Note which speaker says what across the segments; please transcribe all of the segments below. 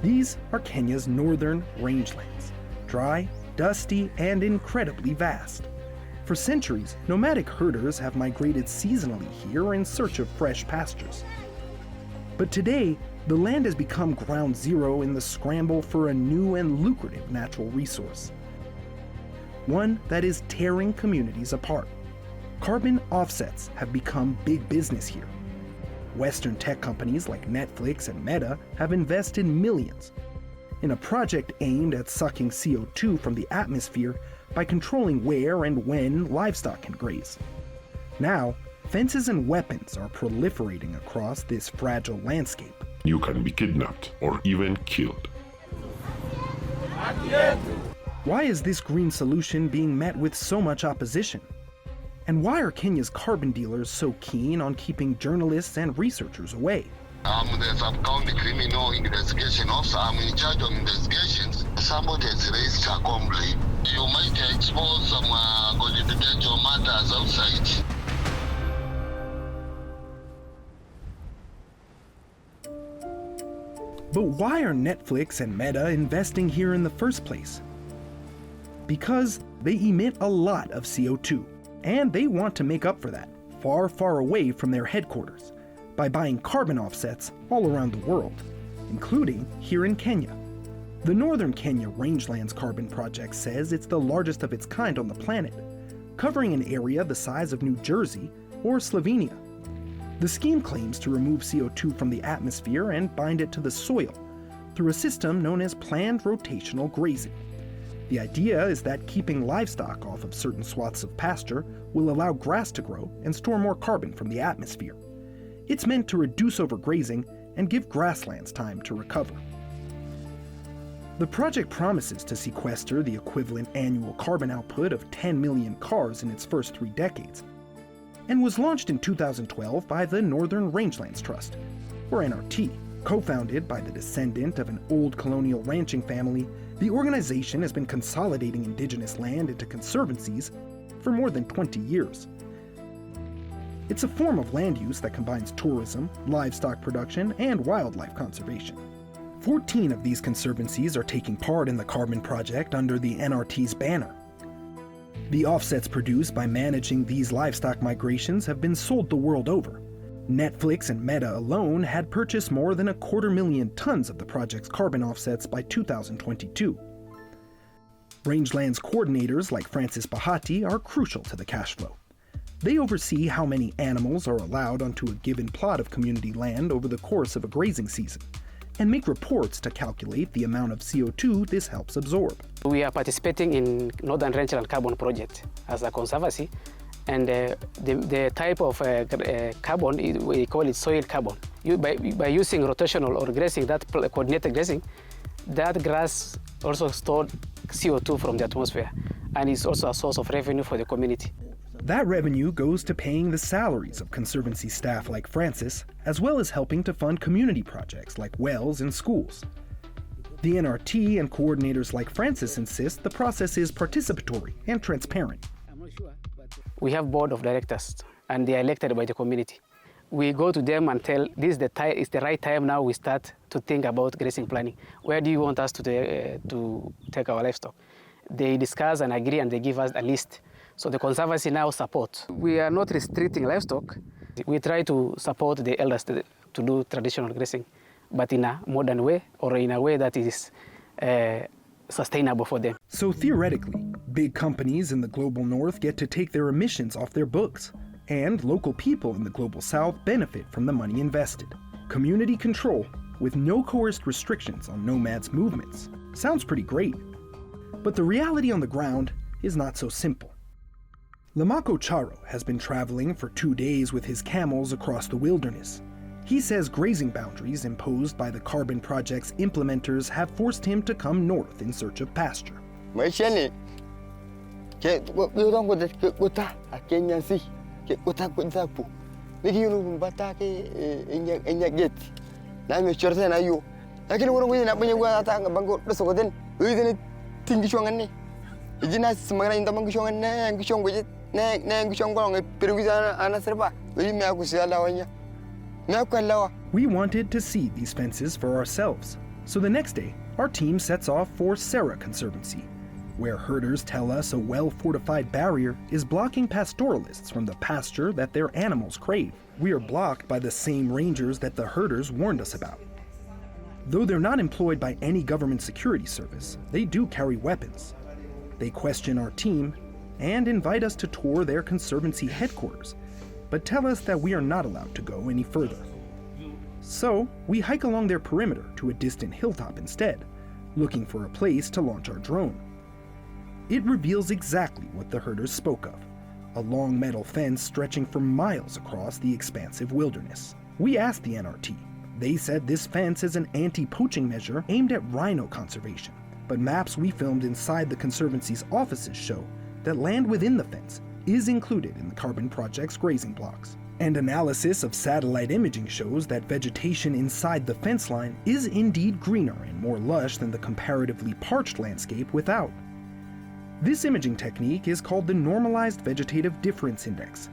Speaker 1: These are Kenya's northern rangelands, dry, dusty, and incredibly vast. For centuries, nomadic herders have migrated seasonally here in search of fresh pastures. But today, the land has become ground zero in the scramble for a new and lucrative natural resource. One that is tearing communities apart. Carbon offsets have become big business here. Western tech companies like Netflix and Meta have invested millions in a project aimed at sucking CO2 from the atmosphere by controlling where and when livestock can graze. Now, fences and weapons are proliferating across this fragile landscape.
Speaker 2: You can be kidnapped or even killed.
Speaker 1: Why is this green solution being met with so much opposition? And why are Kenya's carbon dealers so keen on keeping journalists and researchers away?
Speaker 3: I'm the sub-county criminal investigation officer. I'm in charge of investigations. Somebody has raised a complaint. You might expose some confidential matters outside.
Speaker 1: But why are Netflix and Meta investing here in the first place? Because they emit a lot of CO2, and they want to make up for that, far, far away from their headquarters, by buying carbon offsets all around the world, including here in Kenya. The Northern Kenya Rangelands Carbon Project says it's the largest of its kind on the planet, covering an area the size of New Jersey or Slovenia. The scheme claims to remove CO2 from the atmosphere and bind it to the soil through a system known as planned rotational grazing. The idea is that keeping livestock off of certain swaths of pasture will allow grass to grow and store more carbon from the atmosphere. It's meant to reduce overgrazing and give grasslands time to recover. The project promises to sequester the equivalent annual carbon output of 10 million cars in its first 3 decades, and was launched in 2012 by the Northern Rangelands Trust, or NRT. Co-founded by the descendant of an old colonial ranching family, the organization has been consolidating indigenous land into conservancies for more than 20 years. It's a form of land use that combines tourism, livestock production, and wildlife conservation. 14 of these conservancies are taking part in the carbon project under the NRT's banner. The offsets produced by managing these livestock migrations have been sold the world over. Netflix and Meta alone had purchased more than 250,000 tons of the project's carbon offsets by 2022. Rangelands coordinators like Francis Bahati are crucial to the cash flow. They oversee how many animals are allowed onto a given plot of community land over the course of a grazing season, and make reports to calculate the amount of CO2 this helps absorb.
Speaker 4: We are participating in Northern Rangeland Carbon Project as a conservancy, and the type of carbon, we call it soil carbon. By using rotational or grazing, that coordinated grazing, that grass also stored CO2 from the atmosphere, and is also a source of revenue for the community.
Speaker 1: That revenue goes to paying the salaries of conservancy staff like Francis, as well as helping to fund community projects like wells and schools. The NRT and coordinators like Francis insist the process is participatory and transparent.
Speaker 4: We have board of directors, and they are elected by the community. We go to them and tell, this is the right time now we start to think about grazing planning. Where do you want us to take our livestock? They discuss and agree, and they give us a list. So the Conservancy now supports. We are not restricting livestock. We try to support the elders to do traditional grazing, but in a modern way, or in a way that is sustainable for them.
Speaker 1: So theoretically, big companies in the global north get to take their emissions off their books, and local people in the global south benefit from the money invested. Community control with no coerced restrictions on nomads' movements. Sounds pretty great. But the reality on the ground is not so simple. Lamako Charo has been traveling for 2 days with his camels across the wilderness. He says grazing boundaries imposed by the Carbon Project's implementers have forced him to come north in search of pasture. We wanted to see these fences for ourselves, So the next day, our team sets off for Verra Conservancy, where herders tell us a well-fortified barrier is blocking pastoralists from the pasture that their animals crave. We are blocked by the same rangers that the herders warned us about. Though they're not employed by any government security service, they do carry weapons. They question our team and invite us to tour their conservancy headquarters, but tell us that we are not allowed to go any further. So we hike along their perimeter to a distant hilltop instead, looking for a place to launch our drone. It reveals exactly what the herders spoke of, a long metal fence stretching for miles across the expansive wilderness. We asked the NRT. They said this fence is an anti-poaching measure aimed at rhino conservation, but maps we filmed inside the Conservancy's offices show that land within the fence is included in the Carbon Project's grazing blocks. And analysis of satellite imaging shows that vegetation inside the fence line is indeed greener and more lush than the comparatively parched landscape without. This imaging technique is called the Normalized Vegetative Difference Index.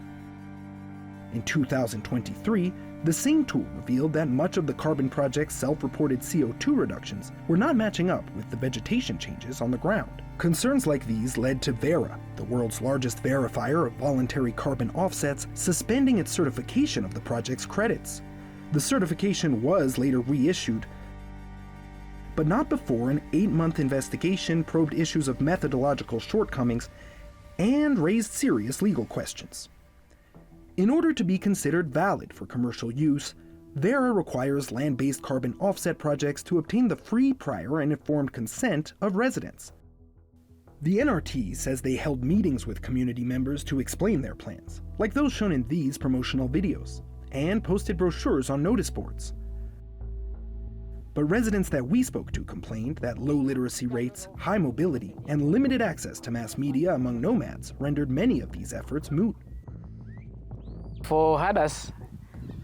Speaker 1: In 2023, the same tool revealed that much of the Carbon Project's self-reported CO2 reductions were not matching up with the vegetation changes on the ground. Concerns like these led to Verra, the world's largest verifier of voluntary carbon offsets, suspending its certification of the project's credits. The certification was later reissued, but not before an 8-month investigation probed issues of methodological shortcomings and raised serious legal questions. In order to be considered valid for commercial use, Verra requires land-based carbon offset projects to obtain the free, prior, and informed consent of residents. The NRT says they held meetings with community members to explain their plans, like those shown in these promotional videos, and posted brochures on notice boards. But residents that we spoke to complained that low literacy rates, high mobility, and limited access to mass media among nomads rendered many of these efforts moot.
Speaker 4: For herders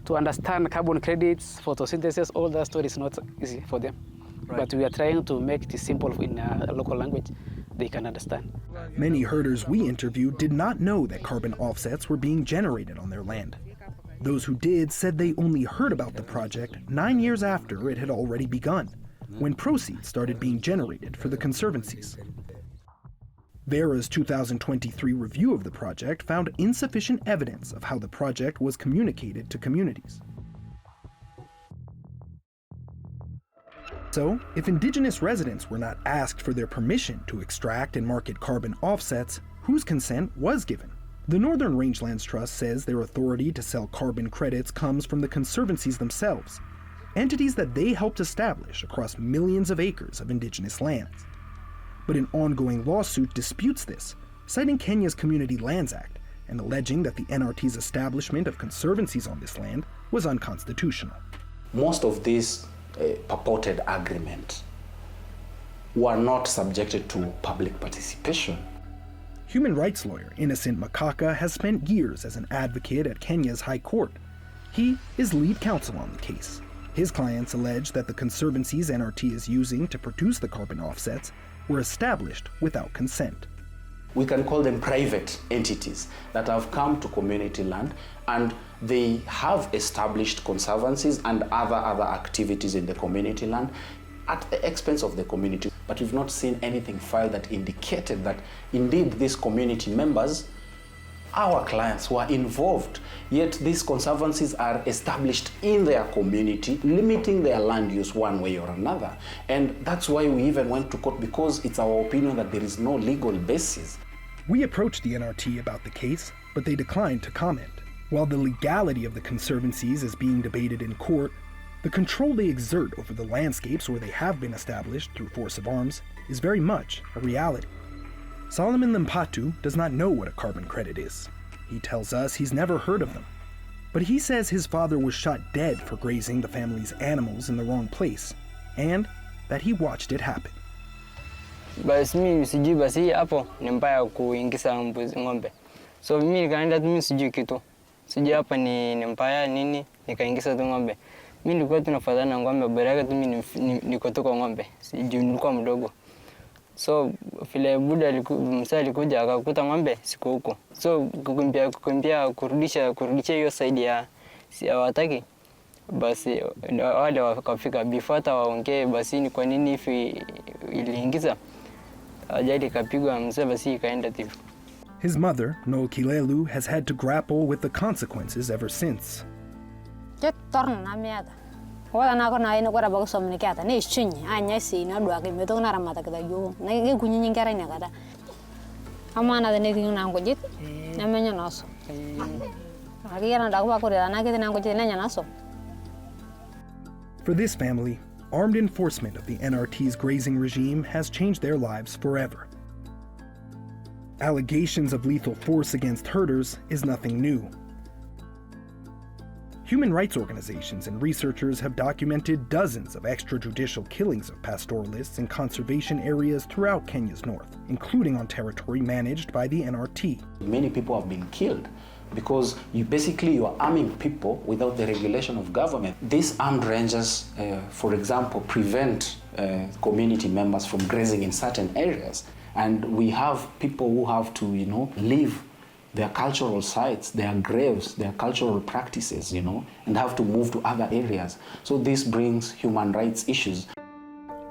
Speaker 4: to understand carbon credits, photosynthesis, all that story is not easy for them. Right. But we are trying to make it simple in a local language they can understand.
Speaker 1: Many herders we interviewed did not know that carbon offsets were being generated on their land. Those who did said they only heard about the project 9 years after it had already begun, when proceeds started being generated for the conservancies. Verra's 2023 review of the project found insufficient evidence of how the project was communicated to communities. So, if Indigenous residents were not asked for their permission to extract and market carbon offsets, whose consent was given? The Northern Rangelands Trust says their authority to sell carbon credits comes from the conservancies themselves, entities that they helped establish across millions of acres of Indigenous lands. But an ongoing lawsuit disputes this, citing Kenya's Community Lands Act and alleging that the NRT's establishment of conservancies on this land was unconstitutional.
Speaker 5: Most of these purported agreements were not subjected to public participation.
Speaker 1: Human rights lawyer Innocent Makaka has spent years as an advocate at Kenya's High Court. He is lead counsel on the case. His clients allege that the conservancies NRT is using to produce the carbon offsets were established without consent.
Speaker 5: We can call them private entities that have come to community land and they have established conservancies and other activities in the community land at the expense of the community. But we've not seen anything filed that indicated that indeed these community members, our clients, were involved. Yet these conservancies are established in their community, limiting their land use one way or another. And that's why we even went to court, because it's our opinion that there is no legal basis.
Speaker 1: We approached the NRT about the case, but they declined to comment. While the legality of the conservancies is being debated in court, the control they exert over the landscapes where they have been established through force of arms is very much a reality. Solomon Limpatu does not know what a carbon credit is. He tells us he's never heard of them. But he says his father was shot dead for grazing the family's animals in the wrong place, and that he watched it happen.
Speaker 6: Basi mimi sijui, basi hapo ni mbaya kuingiza ng'ombe. So mimi nikaenda tu, mimi sijui kitu. Sijui hapa ni mbaya nini, nikaingiza tu ng'ombe. Mimi nilikuwa tunafuatana na ng'ombe, baraka tu mimi niko tu kwa ng'ombe. Sijui, nilikuwa mdogo. So vile buda msa alikuja akakuta ng'ombe siko huko. So kukimbia kurudisha hiyo side ya hawataki. basi wale wakafika before hata waongee basi ni kwa nini hivi iliingiza ajali ikapigwa mzee basi ikaenda hivyo.
Speaker 1: His mother, Nolkilelu, has had to grapple with the consequences ever since.
Speaker 7: Wala na kona ina kwa bago somne kata ne chinyi anya si na do ake meto na ramata kada yo na ge kunyi ngara ina kada amana de ne kinuna ngojit na menya naso agi yana da kwa kore na ke na ngojit na nya naso.
Speaker 1: For this family, armed enforcement of the NRT's grazing regime has changed their lives forever. Allegations of lethal force against herders is nothing new. Human rights organizations and researchers have documented dozens of extrajudicial killings of pastoralists in conservation areas throughout Kenya's north, including on territory managed by the NRT.
Speaker 5: Many people have been killed because you are arming people without the regulation of government. These armed rangers, for example, prevent community members from grazing in certain areas. And we have people who have to, leave their cultural sites, their graves, their cultural practices, and have to move to other areas. So this brings human rights issues.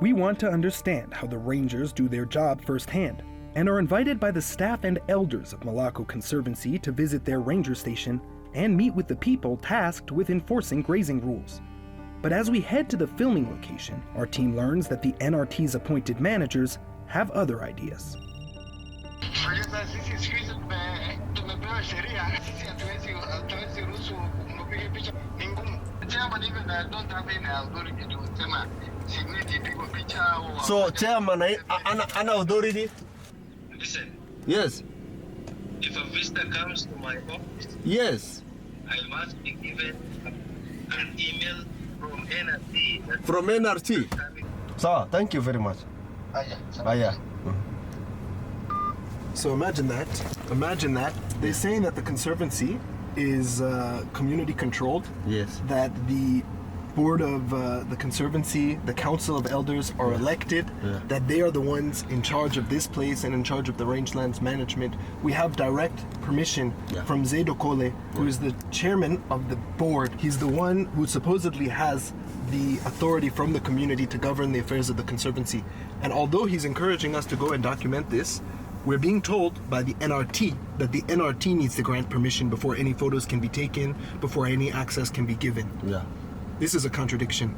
Speaker 1: We want to understand how the rangers do their job firsthand and are invited by the staff and elders of Malako Conservancy to visit their ranger station and meet with the people tasked with enforcing grazing rules. But as we head to the filming location, our team learns that the NRT's appointed managers have other ideas.
Speaker 8: So, Chairman, ana authority?
Speaker 9: Listen.
Speaker 8: Yes.
Speaker 9: If a visitor comes to my office,
Speaker 8: yes,
Speaker 9: I must be given an email from NRT.
Speaker 8: From NRT? Sir, thank you very much. Yeah.
Speaker 10: So imagine that. They're saying that the Conservancy is community controlled.
Speaker 8: Yes.
Speaker 10: That the board of the Conservancy, the council of elders are elected.
Speaker 8: Yeah.
Speaker 10: That they are the ones in charge of this place and in charge of the rangelands management. We have direct permission from Zedo Kole, who is the chairman of the board. He's the one who supposedly has the authority from the community to govern the affairs of the Conservancy. And although he's encouraging us to go and document this, we're being told by the NRT that the NRT needs to grant permission before any photos can be taken, before any access can be given.
Speaker 8: Yeah.
Speaker 10: This is a contradiction.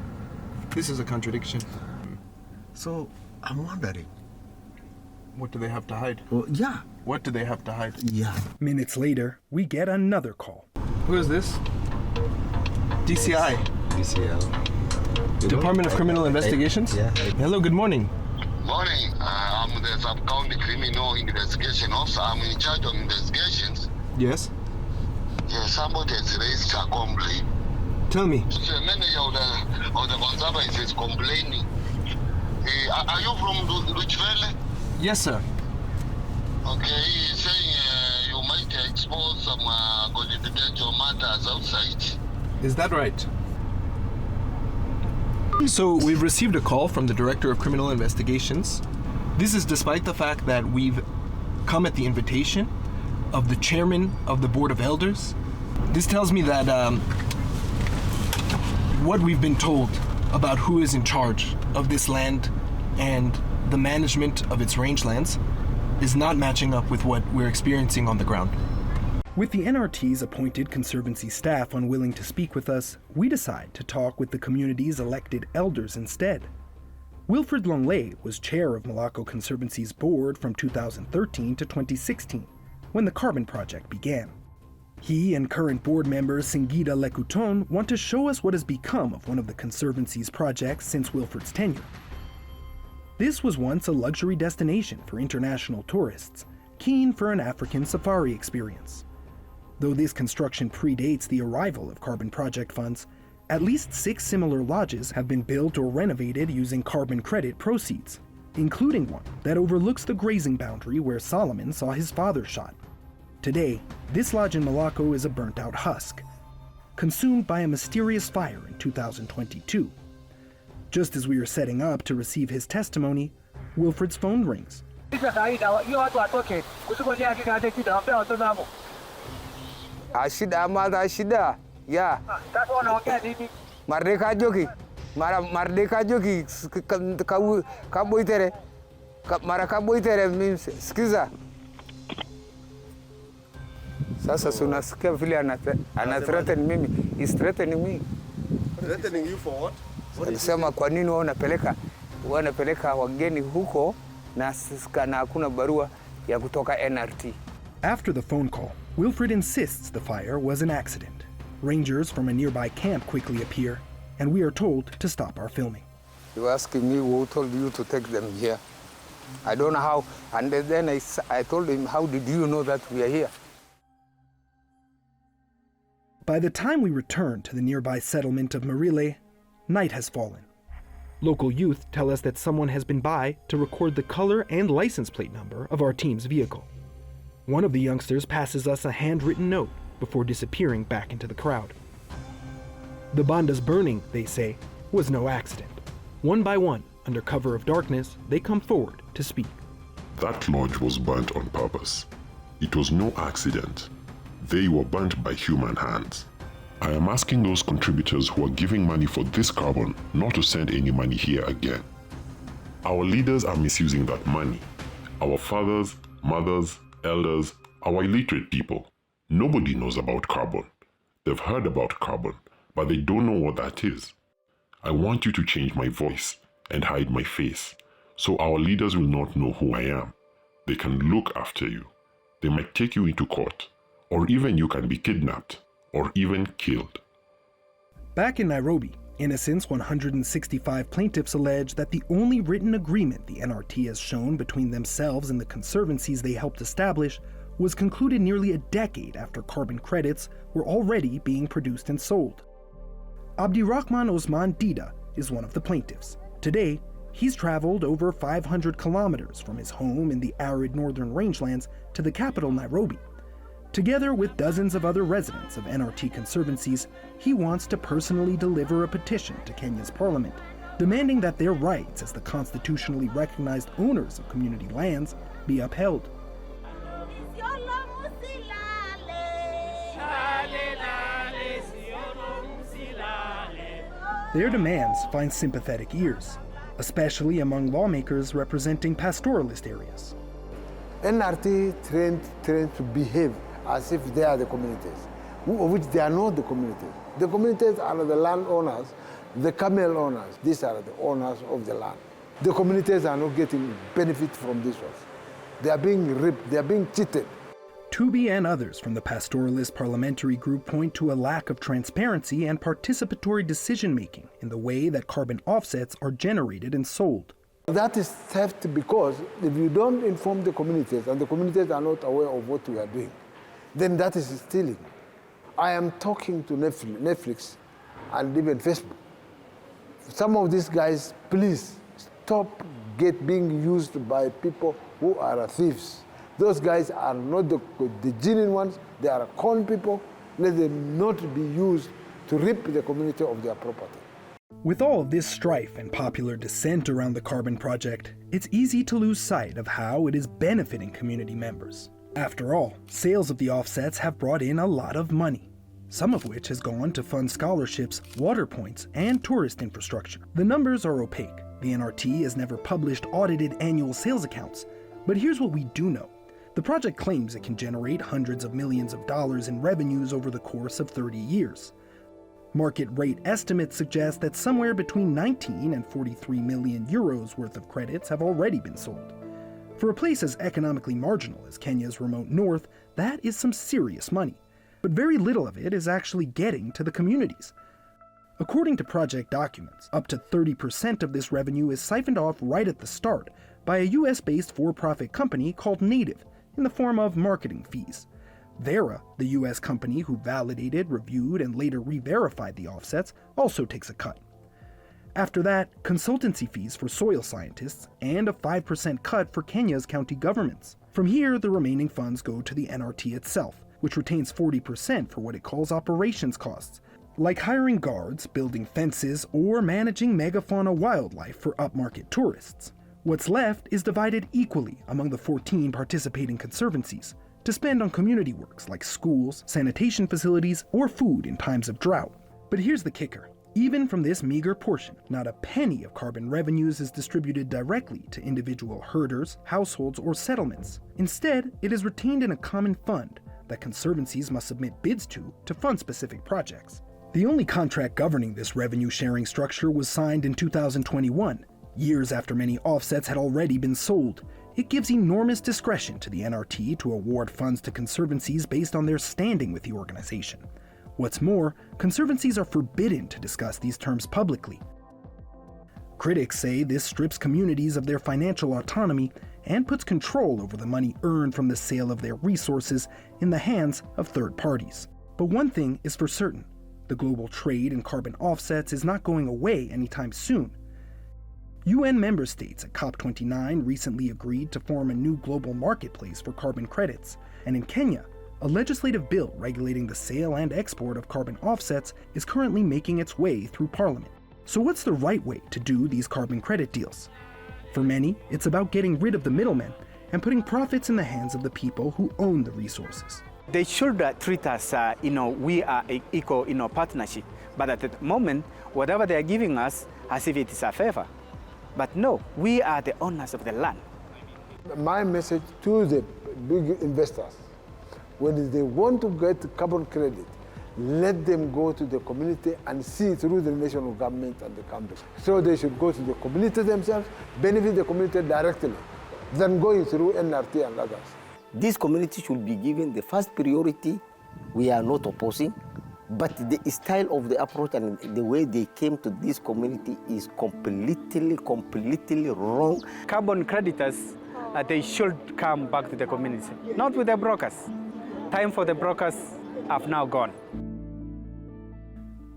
Speaker 8: So, I'm wondering.
Speaker 10: What do they have to hide?
Speaker 8: Well, yeah.
Speaker 10: What do they have to hide?
Speaker 8: Yeah.
Speaker 1: Minutes later, we get another call.
Speaker 10: Who is this? DCI.
Speaker 8: DCL.
Speaker 10: Department of Criminal Investigations?
Speaker 8: Yeah.
Speaker 10: Hello, good morning.
Speaker 3: Morning. I'm the sub-county criminal investigation officer. I'm in charge of investigations.
Speaker 10: Yes?
Speaker 3: Yeah, somebody has raised a complaint.
Speaker 10: Tell me.
Speaker 3: The manager of the conservancy is complaining. Are you from Luchvele?
Speaker 10: Yes, sir.
Speaker 3: Okay, he's saying you might expose some confidential matters outside.
Speaker 10: Is that right? So we've received a call from the Director of Criminal Investigations. This is despite the fact that we've come at the invitation of the chairman of the Board of Elders. This tells me that what we've been told about who is in charge of this land and the management of its rangelands is not matching up with what we're experiencing on the ground.
Speaker 1: With the NRT's appointed Conservancy staff unwilling to speak with us, we decide to talk with the community's elected elders instead. Wilfred Longley was chair of Malako Conservancy's board from 2013 to 2016, when the Carbon Project began. He and current board member Singida Lekuton want to show us what has become of one of the Conservancy's projects since Wilfred's tenure. This was once a luxury destination for international tourists, keen for an African safari experience. Though this construction predates the arrival of Carbon Project funds, at least 6 similar lodges have been built or renovated using carbon credit proceeds, including one that overlooks the grazing boundary where Solomon saw his father shot. Today, this lodge in Malako is a burnt-out husk, consumed by a mysterious fire in 2022. Just as we are setting up to receive his testimony, Wilfred's phone rings.
Speaker 11: Ashida, mother, Ashida. Yeah. Mardeka joki, mardeka joki kaboitere. Mara kaboitere means skiza. Sasa sunasikia vile anathreaten mimi. He's threatening me.
Speaker 8: Threatening you for what?
Speaker 11: Anasema kwa nini wao wanapeleka wageni huko na hakuna barua ya kutoka NRT.
Speaker 1: After the phone call, Wilfred insists the fire was an accident. Rangers from a nearby camp quickly appear, and we are told to stop our filming.
Speaker 11: You asking me who told you to take them here? I don't know how. And then I told him, how did you know that we are here?
Speaker 1: By the time we return to the nearby settlement of Marile, night has fallen. Local youth tell us that someone has been by to record the color and license plate number of our team's vehicle. One of the youngsters passes us a handwritten note before disappearing back into the crowd. The banda's burning, they say, was no accident. One by one, under cover of darkness, they come forward to speak.
Speaker 2: That lodge was burnt on purpose. It was no accident. They were burnt by human hands. I am asking those contributors who are giving money for this carbon not to send any money here again. Our leaders are misusing that money. Our fathers, mothers, elders, our illiterate people. Nobody knows about carbon. They've heard about carbon, but they don't know what that is. I want you to change my voice and hide my face, so our leaders will not know who I am. They can look after you. They might take you into court, or even you can be kidnapped, or even killed.
Speaker 1: Back in Nairobi, Innocence 165 plaintiffs allege that the only written agreement the NRT has shown between themselves and the conservancies they helped establish was concluded nearly a decade after carbon credits were already being produced and sold. Abdirahman Osman Dida is one of the plaintiffs. Today, he's traveled over 500 kilometers from his home in the arid northern rangelands to the capital, Nairobi. Together with dozens of other residents of NRT conservancies, he wants to personally deliver a petition to Kenya's parliament, demanding that their rights as the constitutionally recognized owners of community lands be upheld. Their demands find sympathetic ears, especially among lawmakers representing pastoralist areas.
Speaker 12: NRT trained to behave as if they are the communities, of which they are not the communities. The communities are the landowners, the camel owners. These are the owners of the land. The communities are not getting benefit from this one. They are being ripped, they are being cheated.
Speaker 1: Tubi and others from the pastoralist parliamentary group point to a lack of transparency and participatory decision-making in the way that carbon offsets are generated and sold.
Speaker 12: That is theft because if you don't inform the communities and the communities are not aware of what we are doing, then that is stealing. I am talking to Netflix and even Facebook. Some of these guys, please stop being used by people who are thieves. Those guys are not the genuine ones. They are con people. Let them not be used to rip the community of their property.
Speaker 1: With all of this strife and popular dissent around the carbon project, it's easy to lose sight of how it is benefiting community members. After all, sales of the offsets have brought in a lot of money, some of which has gone to fund scholarships, water points, and tourist infrastructure. The numbers are opaque. The NRT has never published audited annual sales accounts, but here's what we do know. The project claims it can generate hundreds of millions of dollars in revenues over the course of 30 years. Market rate estimates suggest that somewhere between 19 and 43 million euros worth of credits have already been sold. For a place as economically marginal as Kenya's remote north, that is some serious money. But very little of it is actually getting to the communities. According to project documents, up to 30% of this revenue is siphoned off right at the start by a US-based for-profit company called Neven in the form of marketing fees. Verra, the US company who validated, reviewed, and later re-verified the offsets, also takes a cut. After that, consultancy fees for soil scientists and a 5% cut for Kenya's county governments. From here, the remaining funds go to the NRT itself, which retains 40% for what it calls operations costs, like hiring guards, building fences, or managing megafauna wildlife for upmarket tourists. What's left is divided equally among the 14 participating conservancies to spend on community works like schools, sanitation facilities, or food in times of drought. But here's the kicker. Even from this meager portion, not a penny of carbon revenues is distributed directly to individual herders, households, or settlements. Instead, it is retained in a common fund that conservancies must submit bids to fund specific projects. The only contract governing this revenue sharing structure was signed in 2021, years after many offsets had already been sold. It gives enormous discretion to the NRT to award funds to conservancies based on their standing with the organization. What's more, conservancies are forbidden to discuss these terms publicly. Critics say this strips communities of their financial autonomy and puts control over the money earned from the sale of their resources in the hands of third parties. But one thing is for certain: the global trade in carbon offsets is not going away anytime soon. UN member states at COP29 recently agreed to form a new global marketplace for carbon credits, and in Kenya, a legislative bill regulating the sale and export of carbon offsets is currently making its way through Parliament. So what's the right way to do these carbon credit deals? For many, it's about getting rid of the middlemen and putting profits in the hands of the people who own the resources.
Speaker 13: They should treat us, we are an equal, partnership. But at the moment, whatever they are giving us, as if it is a favor. But no, we are the owners of the land.
Speaker 12: My message to the big investors: when they want to get carbon credit, let them go to the community and see through the national government and the country. So they should go to the community themselves, benefit the community directly, than going through NRT and others.
Speaker 14: This community should be given the first priority. We are not opposing, but the style of the approach and the way they came to this community is completely wrong.
Speaker 13: Carbon creditors, they should come back to the community, not with the brokers. Time for the brokers have now gone.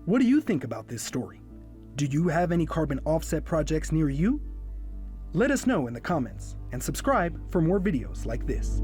Speaker 1: What do you think about this story? Do you have any carbon offset projects near you? Let us know in the comments and subscribe for more videos like this.